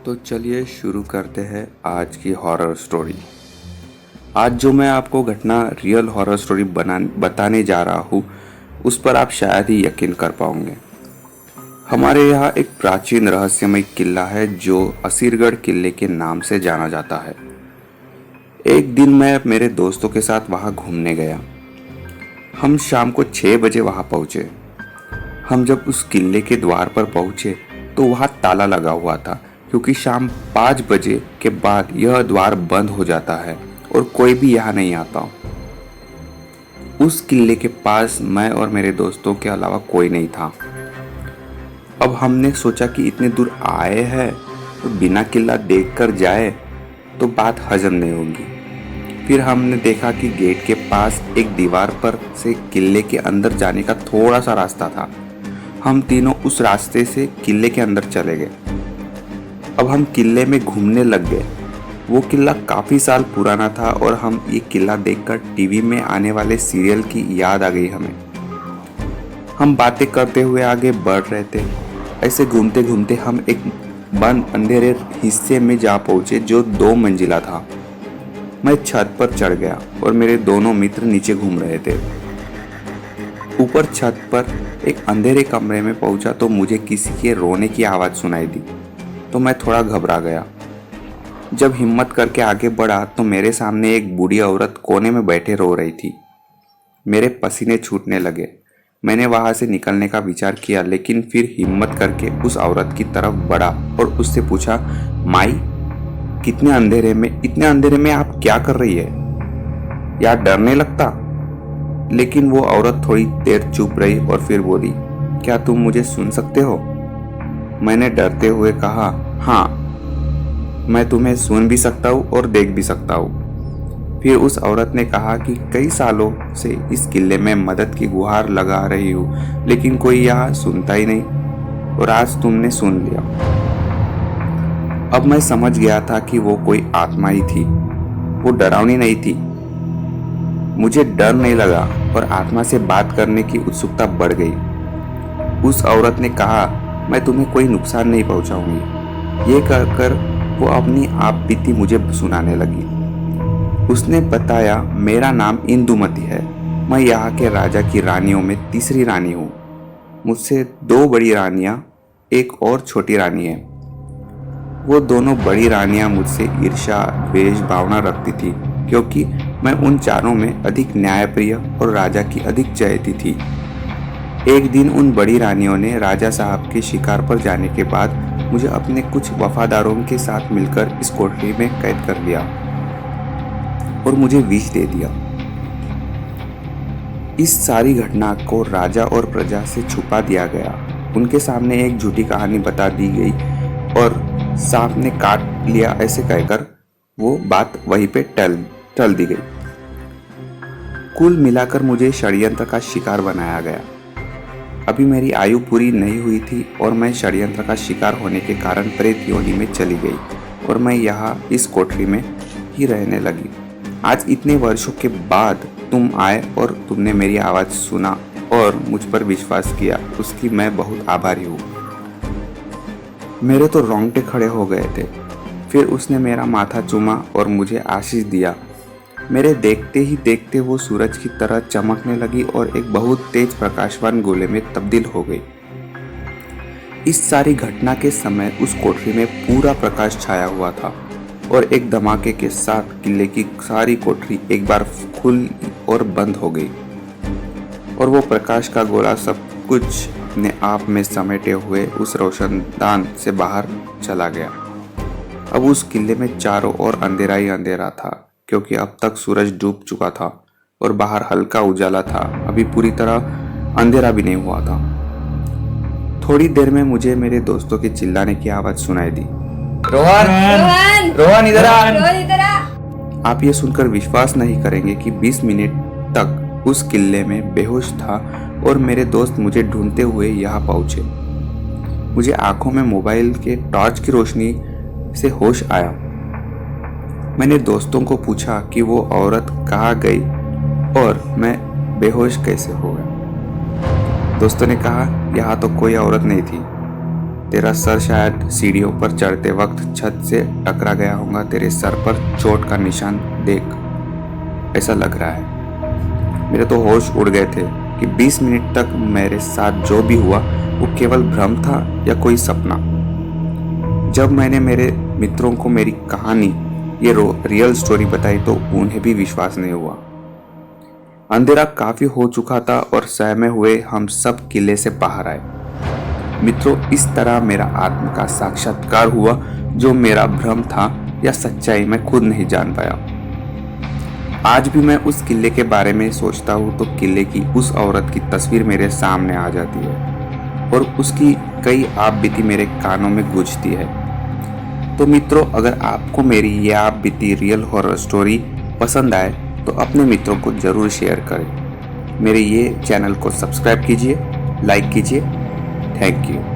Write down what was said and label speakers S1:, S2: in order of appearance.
S1: तो चलिए शुरू करते हैं आज की हॉरर स्टोरी। आज जो मैं आपको घटना रियल हॉरर स्टोरी बताने जा रहा हूँ उस पर आप शायद ही यकीन कर पाओगे। हमारे यहाँ एक प्राचीन रहस्यमय किला है जो असीरगढ़ किले के नाम से जाना जाता है। एक दिन मैं मेरे दोस्तों के साथ वहाँ घूमने गया। हम शाम को 6 बजे वहाँ पहुँचे। हम जब उस किले के द्वार पर पहुँचे तो वहाँ ताला लगा हुआ था, क्योंकि शाम 5 बजे के बाद यह द्वार बंद हो जाता है और कोई भी यहाँ नहीं आता। उस किले के पास मैं और मेरे दोस्तों के अलावा कोई नहीं था। अब हमने सोचा कि इतने दूर आए हैं तो बिना किला देखकर जाए तो बात हजम नहीं होगी। फिर हमने देखा कि गेट के पास एक दीवार पर से किले के अंदर जाने का थोड़ा सा रास्ता था। हम तीनों उस रास्ते से किले के अंदर चले गए। अब हम किले में घूमने लग गए। वो किला काफ़ी साल पुराना था और हम ये किला देखकर टीवी में आने वाले सीरियल की याद आ गई हमें। हम बातें करते हुए आगे बढ़ रहे थे। ऐसे घूमते घूमते हम एक बंद अंधेरे हिस्से में जा पहुँचे जो 2 मंजिला था। मैं छत पर चढ़ गया और मेरे दोनों मित्र नीचे घूम रहे थे। ऊपर छत पर एक अंधेरे कमरे में पहुंचा तो मुझे किसी के रोने की आवाज़ सुनाई दी, तो मैं थोड़ा घबरा गया। जब हिम्मत करके आगे बढ़ा तो मेरे सामने एक बूढ़ी औरत कोने में बैठे रो रही थी। मेरे पसीने छूटने लगे। मैंने वहां से निकलने का विचार किया, लेकिन फिर हिम्मत करके उस औरत की तरफ बढ़ा और उससे पूछा, माई, इतने अंधेरे में आप क्या कर रही है? यार डर नहीं लगता? लेकिन वो औरत थोड़ी देर चुप रही और फिर बोली, क्या तुम मुझे सुन सकते हो? मैंने डरते हुए कहा, हाँ, मैं तुम्हें सुन भी सकता हूँ और देख भी सकता हूँ। फिर उस औरत ने कहा कि कई सालों से इस किले में मदद की गुहार लगा रही हूँ, लेकिन कोई यहाँ सुनता ही नहीं, और आज तुमने सुन लिया। अब मैं समझ गया था कि वो कोई आत्मा ही थी। वो डरावनी नहीं थी। मुझे डर नहीं लगा और आत्मा से बात करने की उत्सुकता बढ़ गई। उस औरत ने कहा, मैं तुम्हें कोई नुकसान नहीं पहुंचाऊंगी। ये कहकर वो अपनी आप बीती मुझे सुनाने लगी। उसने बताया, मेरा नाम इंदुमती है। मैं यहाँ के राजा की रानियों में तीसरी रानी हूँ। मुझसे 2 बड़ी रानियाँ, एक और छोटी रानी है। वो दोनों बड़ी रानियां मुझसे ईर्ष्या द्वेष भावना रखती थी, क्योंकि मैं उन चारों में अधिक न्यायप्रिय और राजा की अधिक चहेती थी। एक दिन उन बड़ी रानियों ने राजा साहब के शिकार पर जाने के बाद मुझे अपने कुछ वफादारों के साथ मिलकर इस कोठरी में कैद कर लिया और मुझे विष दे दिया। इस सारी घटना को राजा और प्रजा से छुपा दिया गया। उनके सामने एक झूठी कहानी बता दी गई और सांप ने काट लिया, ऐसे कहकर वो बात वहीं पे टल दी गई। कुल मिलाकर मुझे षड्यंत्र का शिकार बनाया गया। अभी मेरी आयु पूरी नहीं हुई थी और मैं षड्यंत्र का शिकार होने के कारण प्रेत योनि में चली गई और मैं यहाँ इस कोठरी में ही रहने लगी। आज इतने वर्षों के बाद तुम आए और तुमने मेरी आवाज़ सुना और मुझ पर विश्वास किया, उसकी मैं बहुत आभारी हूँ। मेरे तो रोंगटे खड़े हो गए थे। फिर उसने मेरा माथा चूमा और मुझे आशीष दिया। मेरे देखते ही देखते वो सूरज की तरह चमकने लगी और एक बहुत तेज प्रकाशवान गोले में तब्दील हो गई। इस सारी घटना के समय उस कोठरी में पूरा प्रकाश छाया हुआ था और एक धमाके के साथ किले की सारी कोठरी एक बार खुली और बंद हो गई और वो प्रकाश का गोला सब कुछ अपने आप में समेटे हुए उस रोशनदान से बाहर चला गया। अब उस किले में चारों ओर अंधेरा ही अंधेरा था, क्योंकि अब तक सूरज डूब चुका था और बाहर हल्का उजाला था। अभी पूरी तरह अंधेरा भी नहीं हुआ था। थोड़ी देर में मुझे मेरे दोस्तों के चिल्लाने की आवाज सुनाई दी, रोहन, रोहन इधर आ। आप ये सुनकर विश्वास नहीं करेंगे कि 20 मिनट तक उस किले में बेहोश था और मेरे दोस्त मुझे ढूंढते हुए यहाँ पहुंचे। मुझे आंखों में मोबाइल के टॉर्च की रोशनी से होश आया। मैंने दोस्तों को पूछा कि वो औरत कहाँ गई और मैं बेहोश कैसे हो गया। दोस्तों ने कहा, यहाँ तो कोई औरत नहीं थी। तेरा सर शायद सीढ़ियों पर चढ़ते वक्त छत से टकरा गया होगा। तेरे सर पर चोट का निशान देख, ऐसा लग रहा है। मेरे तो होश उड़ गए थे कि 20 मिनट तक मेरे साथ जो भी हुआ वो केवल भ्रम था या कोई सपना। जब मैंने मेरे मित्रों को मेरी कहानी, ये रियल स्टोरी बताई तो उन्हें भी विश्वास नहीं हुआ। अंधेरा काफी हो चुका था और सहमे हुए हम सब किले से बाहर आए। मित्रों, इस तरह मेरा आत्मा का साक्षात्कार हुआ। जो मेरा भ्रम था या सच्चाई मैं खुद नहीं जान पाया। आज भी मैं उस किले के बारे में सोचता हूँ तो किले की उस औरत की तस्वीर मेरे सामने आ जाती है और उसकी कई आप बीती मेरे कानों में गूंजती है। तो मित्रों, अगर आपको मेरी ये आप बीती रियल हॉरर स्टोरी पसंद आए तो अपने मित्रों को जरूर शेयर करें। मेरे ये चैनल को सब्सक्राइब कीजिए, लाइक कीजिए। Thank you.